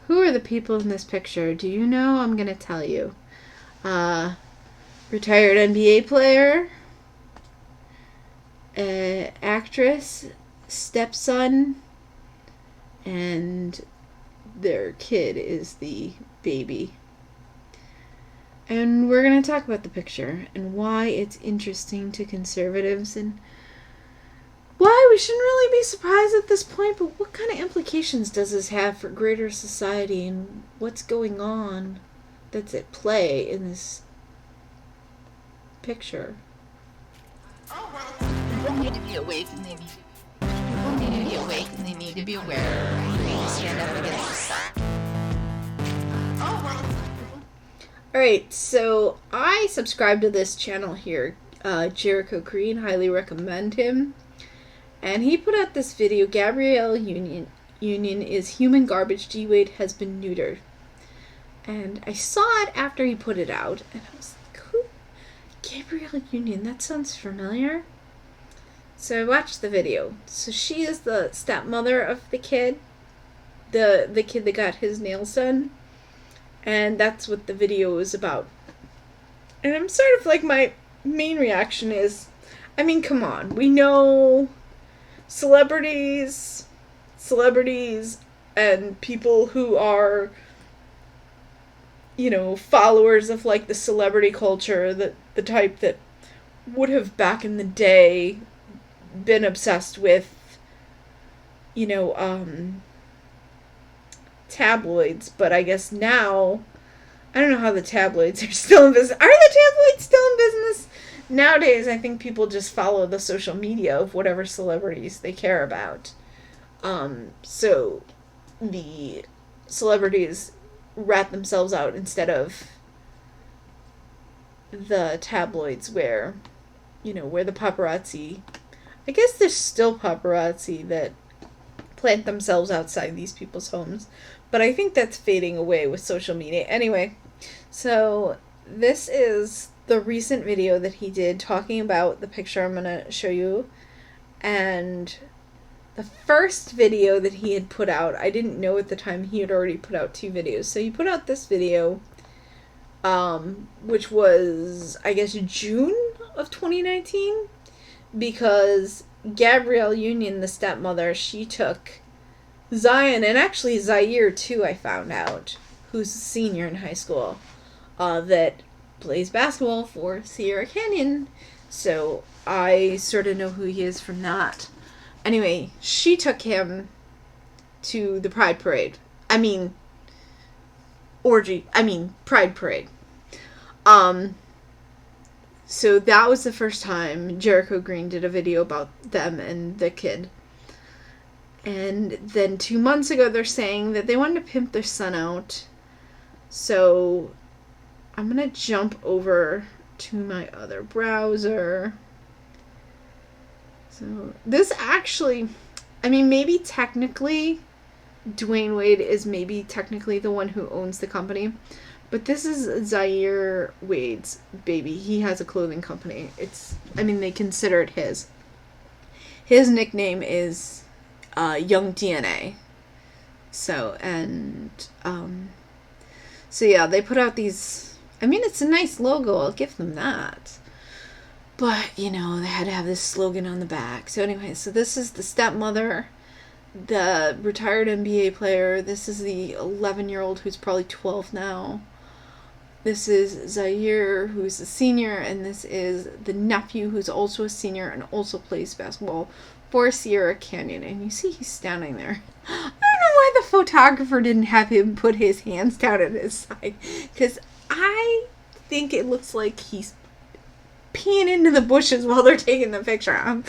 Who are the people in this picture? Do you know? I'm going to tell you. Retired NBA player, actress, stepson, and their kid is the baby. And we're going to talk about the picture and why it's interesting to conservatives and why we shouldn't really be surprised at this point, but what kind of implications does this have for greater society and what's going on that's at play in this picture? Oh, well, people need to be awake and they need to be aware. They need to stand up against the sun. Oh, well. Alright, so I subscribe to this channel here, Jericho Green, highly recommend him. And he put out this video, Gabrielle Union is human garbage, Dwyane Wade has been neutered. And I saw it after he put it out, and I was like, who? Gabrielle Union, that sounds familiar. So I watched the video. So she is the stepmother of the kid, the kid that got his nails done. And that's what the video is about. And I'm sort of like, my main reaction is, I mean, come on. We know celebrities, and people who are, you know, followers of, like, the celebrity culture, the type that would have back in the day been obsessed with, you know, tabloids, but I guess now, I don't know how the tabloids are still in business. Are the tabloids still in business? Nowadays, I think people just follow the social media of whatever celebrities they care about. So the celebrities rat themselves out instead of the tabloids where, you know, where the paparazzi, I guess there's still paparazzi that plant themselves outside these people's homes. But I think that's fading away with social media. Anyway, so this is the recent video that he did talking about the picture I'm going to show you. And the first video that he had put out, I didn't know at the time he had already put out 2 videos. So he put out this video, which was, I guess, June of 2019. Because Gabrielle Union, the stepmother, she took Zion, and actually Zaire too, I found out, who's a senior in high school, that plays basketball for Sierra Canyon. So I sort of know who he is from that. Anyway, she took him to the Pride Parade. Pride Parade. So that was the first time Jericho Green did a video about them and the kid. And then 2 months ago, they're saying that they wanted to pimp their son out. So I'm going to jump over to my other browser. So this actually, I mean, maybe technically Dwyane Wade is maybe technically the one who owns the company. But this is Zaire Wade's baby. He has a clothing company. They consider it his. His nickname is Young DNA. So yeah, they put out these, I mean, it's a nice logo, I'll give them that. But, you know, they had to have this slogan on the back. So anyway, so this is the stepmother, the retired NBA player. This is the 11-year-old who's probably 12 now. This is Zaire, who's a senior, and this is the nephew, who's also a senior and also plays basketball for Sierra Canyon. And you see he's standing there. I don't know why the photographer didn't have him put his hands down at his side, because I think it looks like he's peeing into the bushes while they're taking the picture. I'm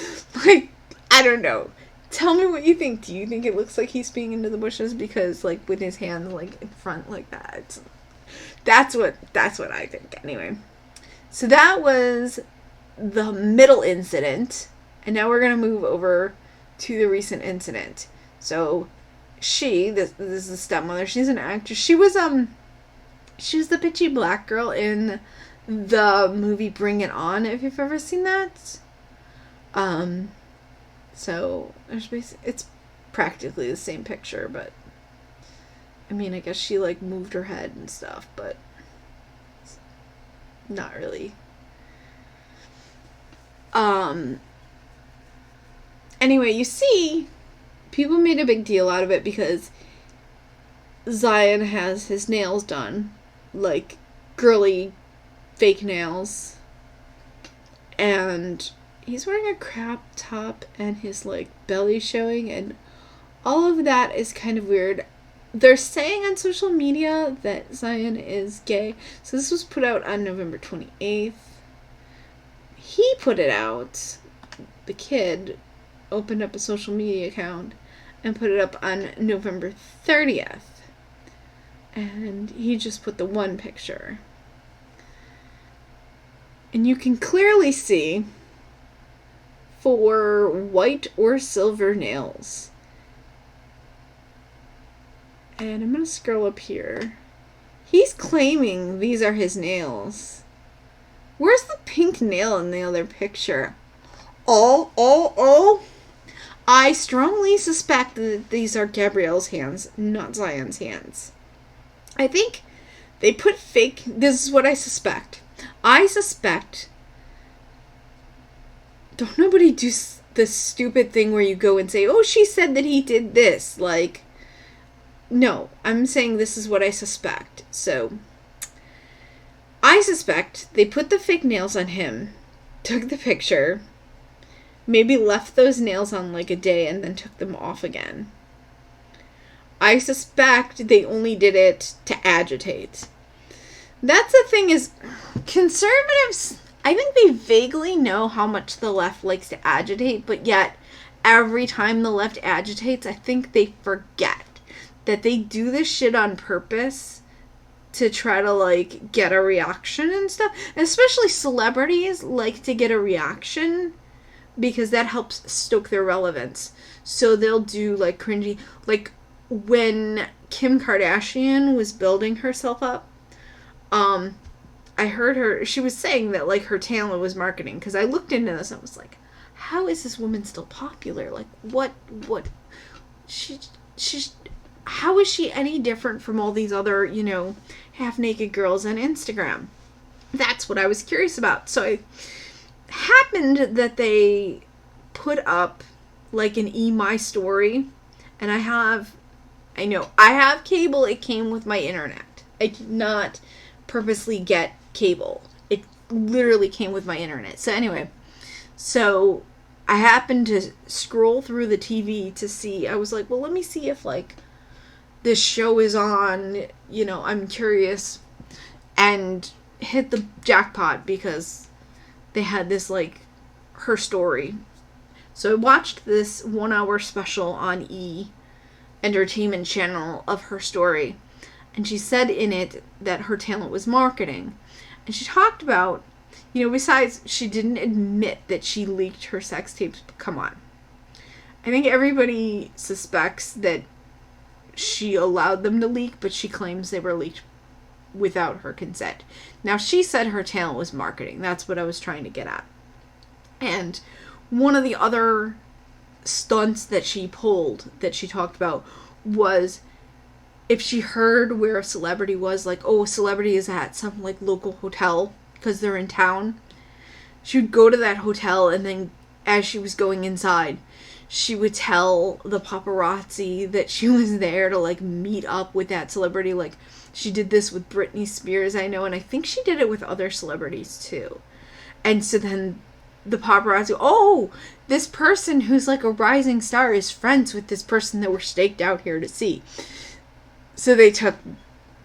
like, I don't know. Tell me what you think. Do you think it looks like he's peeing into the bushes? Because, like, with his hands, like, in front like that. That's what I think. Anyway. So that was the middle incident. And now we're going to move over to the recent incident. So this is the stepmother. She's an actress. She was the bitchy black girl in the movie Bring It On, if you've ever seen that. So it's practically the same picture, but I mean, I guess she, like, moved her head and stuff, but not really. Anyway, you see, people made a big deal out of it because Zion has his nails done. Like, girly, fake nails. And he's wearing a crop top and his, like, belly showing, and all of that is kind of weird. They're saying on social media that Zion is gay. So this was put out on November 28th. He put it out. The kid opened up a social media account and put it up on November 30th. And he just put the one picture. And you can clearly see 4 white or silver nails. And I'm going to scroll up here. He's claiming these are his nails. Where's the pink nail in the other picture? Oh. I strongly suspect that these are Gabrielle's hands, not Zion's hands. I think they put fake... This is what I suspect. I suspect... Don't nobody do this stupid thing where you go and say, oh, she said that he did this. Like, no. I'm saying this is what I suspect. So, I suspect they put the fake nails on him, took the picture, maybe left those nails on like a day and then took them off again. I suspect they only did it to agitate. That's the thing is, conservatives, I think they vaguely know how much the left likes to agitate, but yet every time the left agitates, I think they forget that they do this shit on purpose to try to, like, get a reaction and stuff. And especially celebrities like to get a reaction because that helps stoke their relevance. So they'll do, like, cringy, like, when Kim Kardashian was building herself up, I heard her, she was saying that, like, her talent was marketing, because I looked into this and I was like, how is this woman still popular? Like, how is she any different from all these other, you know, half-naked girls on Instagram? That's what I was curious about. So it happened that they put up, like, an My Story, and I have cable. It came with my internet. I did not purposely get cable. It literally came with my internet. So anyway, so I happened to scroll through the TV to see, I was like, well, let me see if, like, this show is on, you know, I'm curious, and hit the jackpot because they had this, like, Her Story. So I watched this 1-hour special on Entertainment Channel of Her Story, and she said in it that her talent was marketing. And she talked about, you know, besides, she didn't admit that she leaked her sex tapes, but come on. I think everybody suspects that she allowed them to leak, but she claims they were leaked without her consent. Now, she said her talent was marketing. That's what I was trying to get at. And one of the other stunts that she pulled, that she talked about, was if she heard where a celebrity was, like, oh, a celebrity is at some, like, local hotel because they're in town, she would go to that hotel, and then as she was going inside, she would tell the paparazzi that she was there to, like, meet up with that celebrity. Like, she did this with Britney Spears, I know, and I think she did it with other celebrities too. And so then the paparazzi, oh, this person who's like a rising star is friends with this person that we're staked out here to see. So they took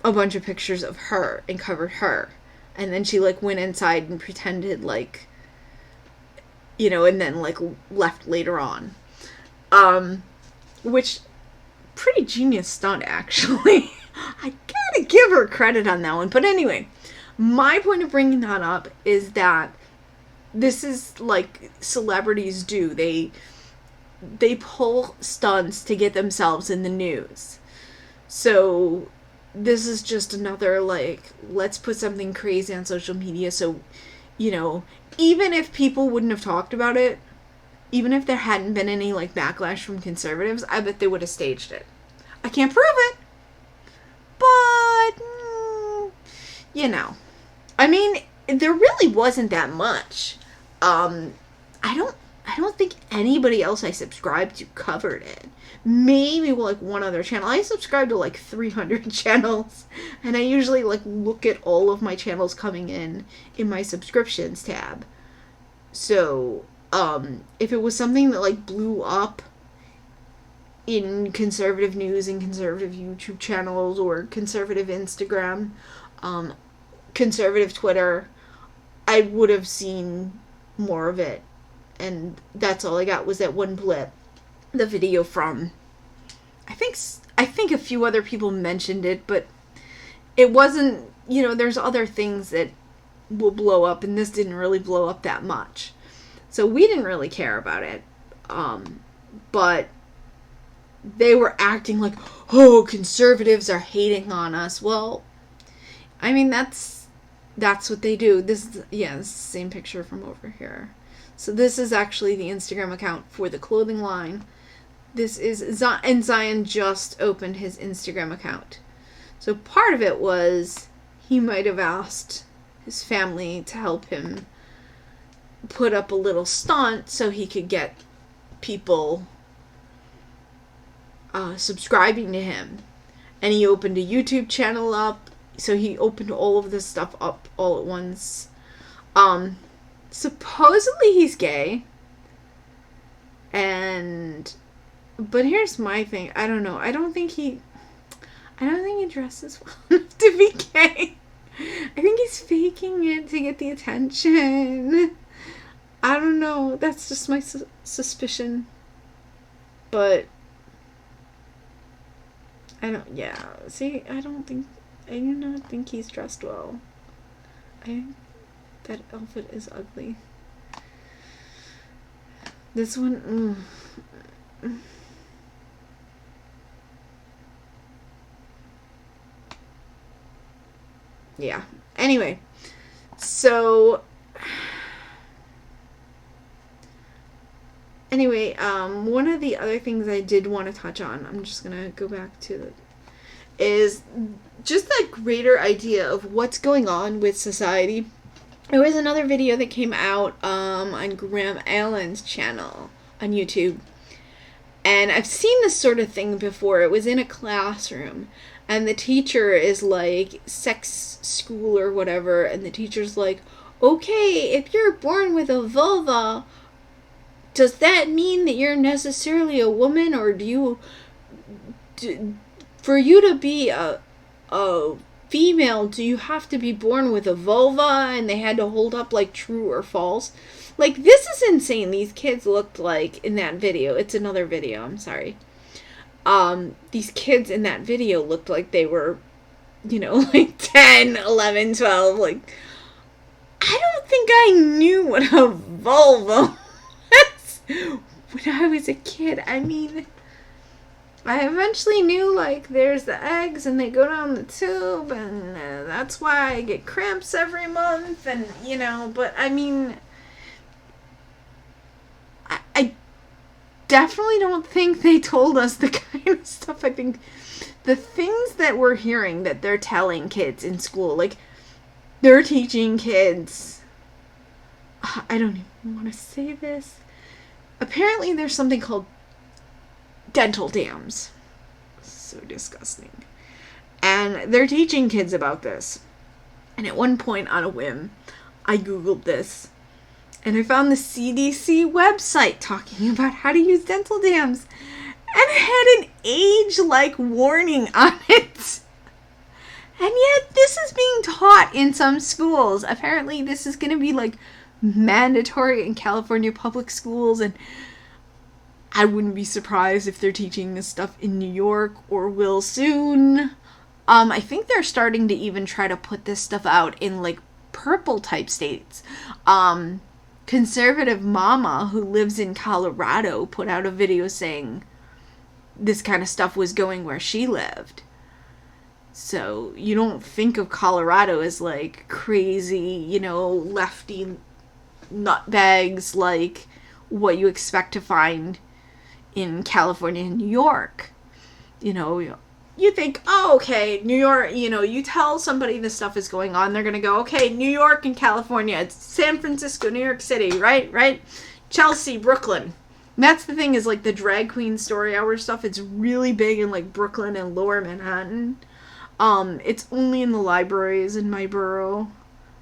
a bunch of pictures of her and covered her. And then she, like, went inside and pretended, like, you know, and then, like, left later on. Which, pretty genius stunt, actually. I gotta give her credit on that one. But anyway, my point of bringing that up is that this is, like, celebrities do. They pull stunts to get themselves in the news. So this is just another, like, let's put something crazy on social media so, you know, even if people wouldn't have talked about it, even if there hadn't been any, like, backlash from conservatives, I bet they would have staged it. I can't prove it, you know, I mean, there really wasn't that much. I don't think anybody else I subscribed to covered it. Maybe like one other channel. I subscribe to like 300 channels, and I usually like look at all of my channels coming in my subscriptions tab. So, if it was something that like blew up in conservative news and conservative YouTube channels or conservative Instagram, conservative Twitter, I would have seen more of it. And that's all I got was that one blip. The video from, I think a few other people mentioned it, but it wasn't, there's other things that will blow up, and this didn't really blow up that much. So we didn't really care about it. But they were acting like, oh, conservatives are hating on us. Well, I mean, that's what they do. This is the same picture from over here. So this is actually the Instagram account for the clothing line. This is, and Zion just opened his Instagram account. So part of it was he might have asked his family to help him put up a little stunt so he could get people subscribing to him. And he opened a YouTube channel up. So he opened all of this stuff up all at once. Supposedly he's gay. But here's my thing. I don't know. I don't think he dresses well enough to be gay. I think he's faking it to get the attention. I don't know. That's just my suspicion. But I do not think he's dressed well. I think that outfit is ugly. This one, yeah. Anyway, so one of the other things I did want to touch on, I'm just gonna go back to, is just that greater idea of what's going on with society. There was another video that came out on Graham Allen's channel on YouTube. And I've seen this sort of thing before. It was in a classroom. And the teacher is like, sex school or whatever. And the teacher's like, okay, if you're born with a vulva, does that mean that you're necessarily a woman? Or for you to be a female, do you have to be born with a vulva? And they had to hold up like true or false. Like, this is insane. These kids looked like, in that video, it's another video, I'm sorry. These kids in that video looked like they were, like 10, 11, 12. Like, I don't think I knew what a vulva was when I was a kid. I mean, I eventually knew, like, there's the eggs and they go down the tube, and that's why I get cramps every month, and, but I mean, I definitely don't think they told us the kind of stuff. I think the things that we're hearing that they're telling kids in school, like, they're teaching kids, I don't even want to say this. Apparently there's something called dental dams. So disgusting. And they're teaching kids about this. And at one point, on a whim, I Googled this. And I found the CDC website talking about how to use dental dams. And it had an age-like warning on it. And yet, this is being taught in some schools. Apparently, this is going to be, like, mandatory in California public schools. And I wouldn't be surprised if they're teaching this stuff in New York or will soon. I think they're starting to even try to put this stuff out in, like, purple-type states. Conservative Mama, who lives in Colorado, put out a video saying this kind of stuff was going where she lived. So you don't think of Colorado as, like, crazy, lefty nutbags like what you expect to find in California and New York. You you think, oh, okay, New York, you tell somebody this stuff is going on, they're going to go, okay, New York and California, it's San Francisco, New York City, right? Chelsea, Brooklyn. And that's the thing is, like, the drag queen story hour stuff, it's really big in, like, Brooklyn and lower Manhattan. It's only in the libraries in my borough,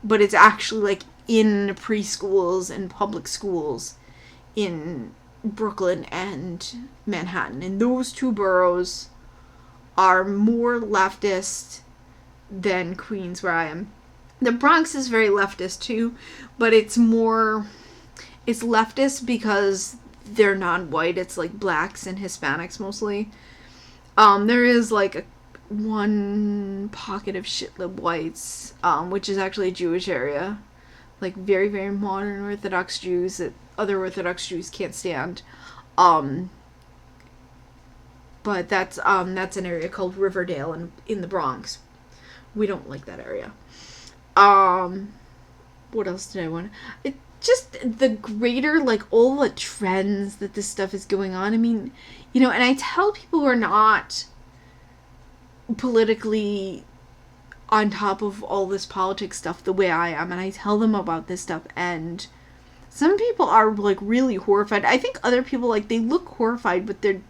but it's actually, like, in preschools and public schools in Brooklyn and Manhattan. And those two boroughs are more leftist than Queens, where I am. The Bronx is very leftist too, but it's leftist because they're non-white. It's like blacks and Hispanics mostly. There is like one pocket of shitlib whites, which is actually a Jewish area. Like very, very modern Orthodox Jews that other Orthodox Jews can't stand. But that's an area called Riverdale in the Bronx. We don't like that area. What else did I want? It just the greater, like, all the trends that this stuff is going on. I mean, and I tell people who are not politically on top of all this politics stuff the way I am, and I tell them about this stuff, and some people are, like, really horrified. I think other people, like, they look horrified, but their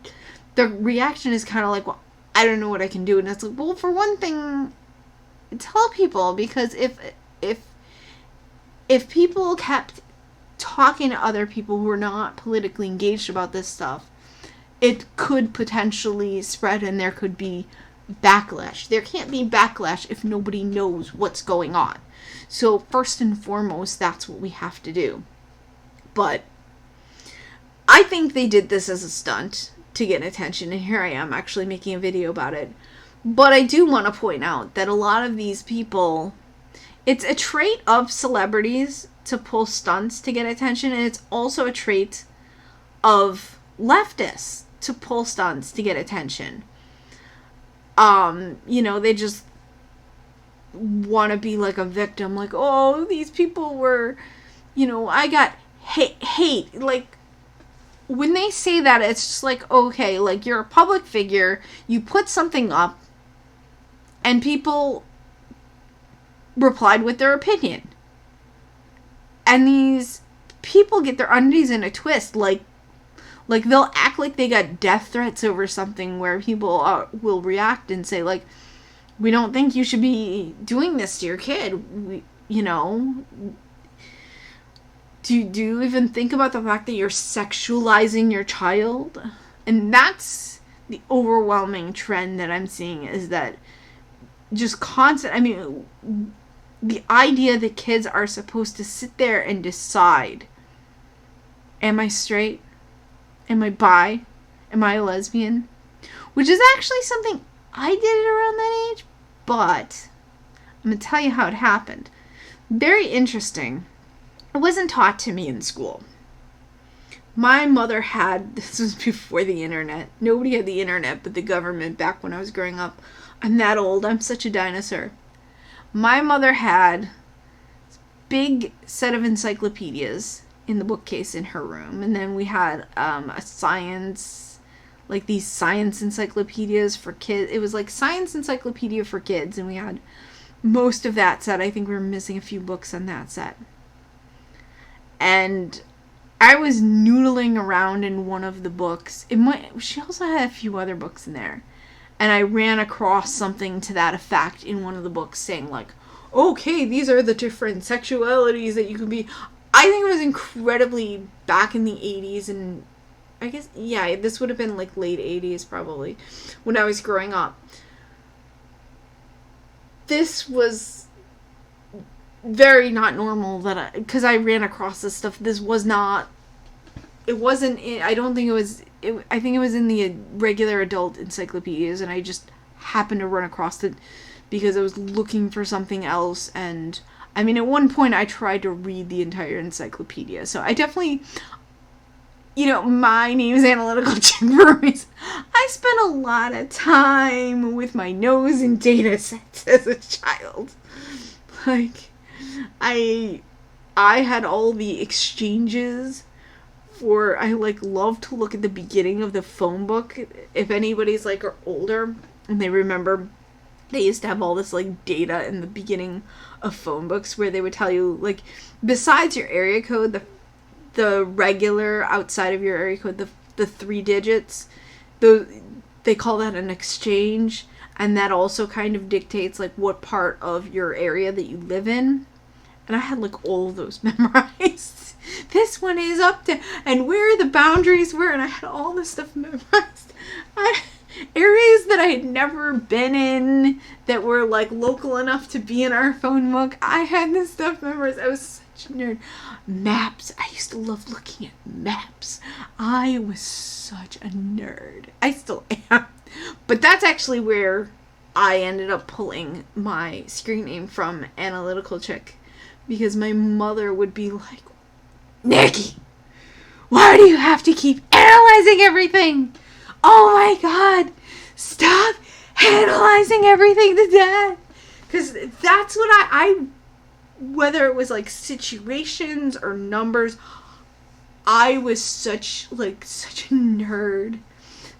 reaction is kind of like, well, I don't know what I can do. And it's like, well, for one thing, tell people, because if people kept talking to other people who are not politically engaged about this stuff, it could potentially spread and there could be backlash. There can't be backlash if nobody knows what's going on. So first and foremost, that's what we have to do. But I think they did this as a stunt to get attention, and here I am actually making a video about it. But I do want to point out that a lot of these people, it's a trait of celebrities to pull stunts to get attention, and it's also a trait of leftists to pull stunts to get attention. They just want to be like a victim, like, oh, these people were, I got hate. Like, when they say that, it's just like, okay, like, you're a public figure, you put something up, and people replied with their opinion. And these people get their undies in a twist, like they'll act like they got death threats over something, where people will react and say, like, we don't think you should be doing this to your kid, Do you even think about the fact that you're sexualizing your child? And that's the overwhelming trend that I'm seeing, is that just constant, the idea that kids are supposed to sit there and decide, am I straight? Am I bi? Am I a lesbian? Which is actually something I did around that age, but I'm going to tell you how it happened. Very interesting. It wasn't taught to me in school. My mother had, this was before the internet. Nobody had the internet but the government back when I was growing up. I'm that old. I'm such a dinosaur. My mother had a big set of encyclopedias in the bookcase in her room. And then we had a science, like these science encyclopedias for kids. It was like science encyclopedia for kids. And we had most of that set. I think we were missing a few books on that set. And I was noodling around in one of the books. She also had a few other books in there. And I ran across something to that effect in one of the books, saying, like, okay, these are the different sexualities that you can be. I think it was incredibly back in the 80s, and I guess, yeah, this would have been like late 80s probably, when I was growing up. This was very not normal, because I ran across this stuff. This was not, it wasn't, I don't think it was, I think it was in the regular adult encyclopedias, and I just happened to run across it because I was looking for something else. And at one point I tried to read the entire encyclopedia, so I definitely, my name is Analytical Chick for a reason. I spent a lot of time with my nose in data sets as a child. Like, I had all the exchanges I love to look at the beginning of the phone book. If anybody's like older, And they remember they used to have all this, like, data in the beginning of phone books where they would tell you, like, besides your area code, the regular outside of your area code, the 3 digits, they call that an exchange, and that also kind of dictates, like, what part of your area that you live in. And I had, like, all of those memorized. This one is up to, and where the boundaries were, and I had all this stuff memorized. Areas that I had never been in that were, like, local enough to be in our phone book. I had this stuff memorized. I was such a nerd. Maps. I used to love looking at maps. I was such a nerd. I still am. But that's actually where I ended up pulling my screen name from, Analytical Chick. Because my mother would be like, Nikki, why do you have to keep analyzing everything? Oh my God, stop analyzing everything to death. Because that's what I, whether it was like situations or numbers, I was such a nerd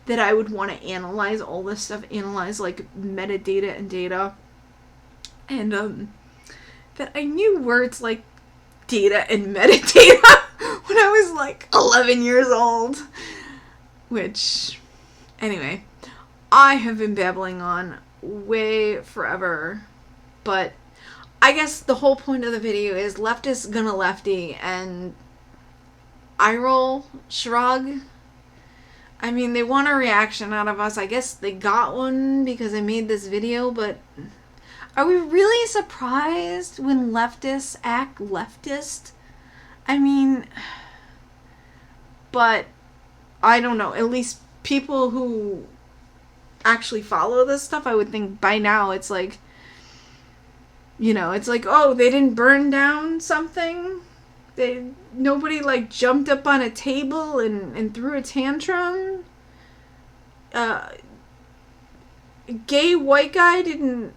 that I would want to analyze all this stuff, analyze like metadata and data. And that I knew words like data and metadata when I was like 11 years old. Which, anyway, I have been babbling on way forever, but I guess the whole point of the video is leftist gonna lefty and eye roll, shrug. I mean, they want a reaction out of us. I guess they got one because I made this video, but are we really surprised when leftists act leftist? I mean, but I don't know. At least people who actually follow this stuff, I would think by now it's like, you know, it's like, oh, they didn't burn down something. Nobody like jumped up on a table and threw a tantrum. Gay white guy didn't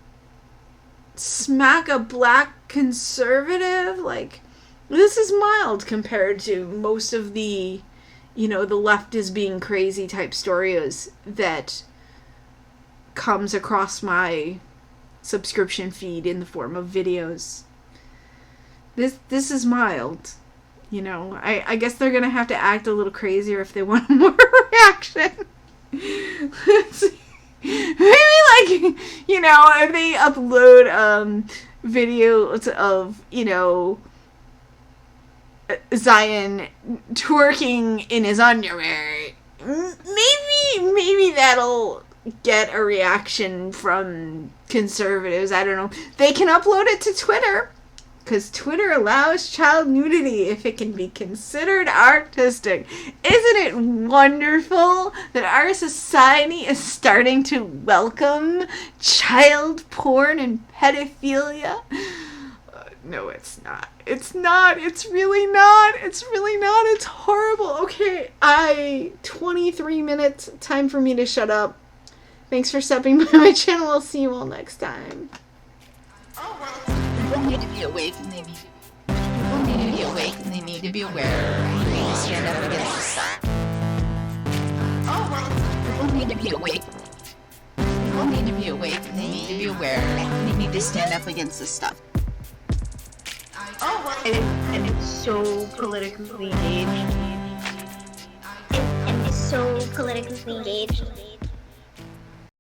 smack a black conservative. Like, this is mild compared to most of the, you know, the left is being crazy type stories that comes across my subscription feed in the form of videos. This is mild. You know, I guess they're gonna have to act a little crazier if they want more reaction. Maybe like, you know, if they upload videos of, you know, Zion twerking in his underwear, maybe that'll get a reaction from conservatives. I don't know. They can upload it to Twitter, because Twitter allows child nudity if it can be considered artistic. Isn't it wonderful that our society is starting to welcome child porn and pedophilia? No, it's not. It's not. It's really not. It's really not. It's horrible. Okay, 23 minutes. Time for me to shut up. Thanks for stopping by my channel. I'll see you all next time. People need to be awake and they need to be aware. They need to stand up against the sun. People need to be awake. People need to be awake and they need to be aware. They need to stand up against this stuff. And it's so politically engaged. And it's so politically engaged.